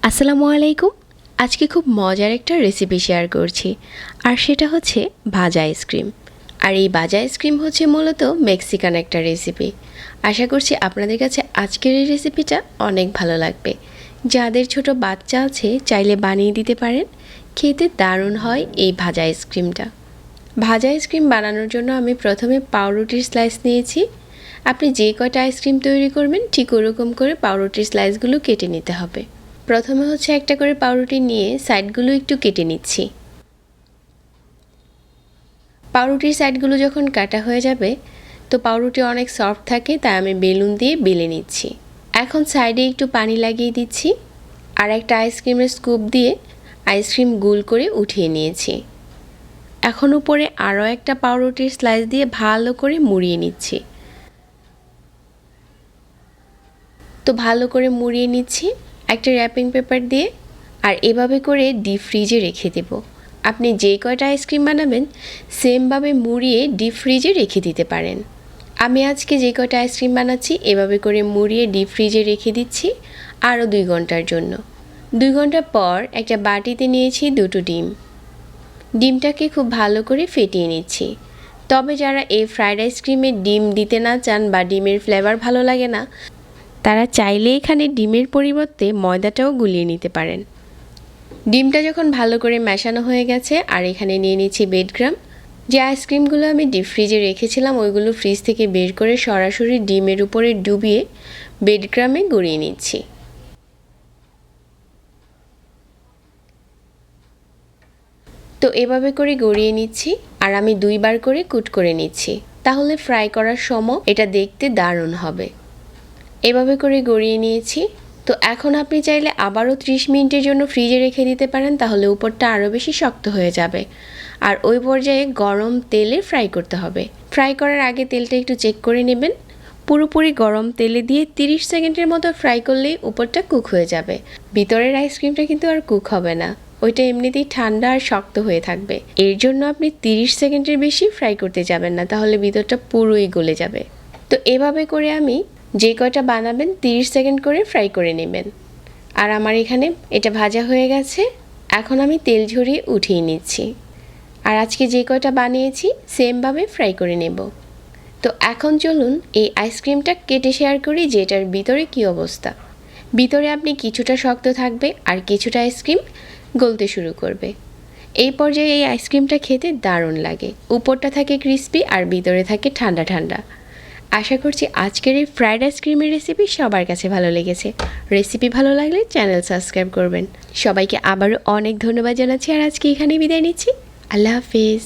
আসসালামু আলাইকুম। আজকে খুব মজার একটা রেসিপি শেয়ার করছি, আর সেটা হচ্ছে ভাজা আইসক্রিম। আর এই ভাজা আইসক্রিম হচ্ছে মূলত মেক্সিকান একটা রেসিপি। আশা করছি আপনাদের কাছে আজকের এই রেসিপিটা অনেক ভালো লাগবে। যাদের ছোট বাচ্চা আছে চাইলে বানিয়ে দিতে পারেন, খেতে দারুণ হয় এই ভাজা আইসক্রিমটা। ভাজা আইসক্রিম বানানোর জন্য আমি প্রথমে পাউরুটির স্লাইস নিয়েছি। আপনি যে কয়টা আইসক্রিম তৈরি করবেন ঠিক ওরকম করে পাউরুটির স্লাইসগুলো কেটে নিতে হবে। প্রথমে হচ্ছে একটা করে পাউরুটি নিয়ে সাইডগুলো একটু কেটে নিচ্ছি। পাউরুটির সাইডগুলো যখন কাটা হয়ে যাবে তো পাউরুটি অনেক সফট থাকে, তাই আমি বেলুন দিয়ে বেলে নিচ্ছি। এখন সাইডে একটু পানি লাগিয়ে দিচ্ছি আর একটা আইসক্রিমের স্কুপ দিয়ে আইসক্রিম গোল করে উঠিয়ে নিয়েছি। এখন উপরে আরও একটা পাউরুটির স্লাইস দিয়ে ভালো করে মুড়িয়ে নিচ্ছি। তো ভালো করে মুড়িয়ে নিচ্ছি একটা র্যাপিং পেপার দিয়ে, আর এভাবে করে ডিপ ফ্রিজে রেখে দেব। আপনি যে কয়টা আইসক্রিম বানাবেন সেমভাবে মুড়িয়ে ডিপ ফ্রিজে রেখে দিতে পারেন। আমি আজকে যে কয়টা আইসক্রিম বানাচ্ছি এভাবে করে মুড়িয়ে ডিপ ফ্রিজে রেখে দিচ্ছি আরও 2 ঘন্টার জন্য। 2 ঘন্টা পর একটা বাটিতে নিয়েছি 2টো ডিম। ডিমটাকে খুব ভালো করে ফেটিয়ে নিচ্ছি। তবে যারা এই ফ্রাইড আইসক্রিমে ডিম দিতে না চান বা ডিমের ফ্লেভার ভালো লাগে না, তারা চাইলে এখানে ডিমের পরিবর্তে ময়দাটাও গুলিয়ে নিতে পারেন। ডিমটা যখন ভালো করে মেশানো হয়ে গেছে, আর এখানে নিয়ে নিচ্ছি বেডগ্রাম। যে আইসক্রিমগুলো আমি ডিপ ফ্রিজে রেখেছিলাম ওইগুলো ফ্রিজ থেকে বের করে সরাসরি ডিমের উপরে ডুবিয়ে বেডগ্রামে গড়িয়ে নিচ্ছি। তো এভাবে করে গড়িয়ে নিচ্ছি, আর আমি 2 বার করে কুট করে নিচ্ছি, তাহলে ফ্রাই করার সময় এটা দেখতে দারুণ হবে। এভাবে করে গড়িয়ে নিয়েছি। তো এখন আপনি চাইলে আবারও 30 মিনিটের জন্য ফ্রিজে রেখে দিতে পারেন, তাহলে উপরটা আরও বেশি শক্ত হয়ে যাবে। আর ওই পর্যায়ে গরম তেলে ফ্রাই করতে হবে। ফ্রাই করার আগে তেলটা একটু চেক করে নেবেন। পুরোপুরি গরম তেলে দিয়ে 30 সেকেন্ডের মতো ফ্রাই করলেই উপরটা কুক হয়ে যাবে। ভিতরের আইসক্রিমটা কিন্তু আর কুক হবে না, ওইটা এমনিতেই ঠান্ডা আর শক্ত হয়ে থাকবে। এর জন্য আপনি 30 সেকেন্ডের বেশি ফ্রাই করতে যাবেন না, তাহলে ভিতরটা পুরোই গলে যাবে। তো এভাবে করে আমি যে কয়টা বানাবেন 30 সেকেন্ড করে ফ্রাই করে নেবেন। আর আমার এখানে এটা ভাজা হয়ে গেছে, এখন আমি তেল ঝরিয়ে উঠিয়ে নিচ্ছি। আর আজকে যে কয়টা বানিয়েছি সেমভাবে ফ্রাই করে নেব। তো এখন চলুন এই আইসক্রিমটা কেটে শেয়ার করি যে এটার ভিতরে কী অবস্থা। ভিতরে আপনি কিছুটা শক্ত থাকবে আর কিছুটা আইসক্রিম গলতে শুরু করবে। এই পর্যায়ে এই আইসক্রিমটা খেতে দারুণ লাগে। উপরটা থাকে ক্রিস্পি আর ভিতরে থাকে ঠান্ডা ঠান্ডা। আশা করছি আজকের এই ফ্রাইড আইসক্রিমের রেসিপি সবার কাছে ভালো লেগেছে। রেসিপি ভালো লাগলে চ্যানেল সাবস্ক্রাইব করবেন। সবাইকে আবারও অনেক ধন্যবাদ জানাচ্ছি, আর আজকে এখানেই বিদায় নিচ্ছি। আল্লাহ হাফিজ।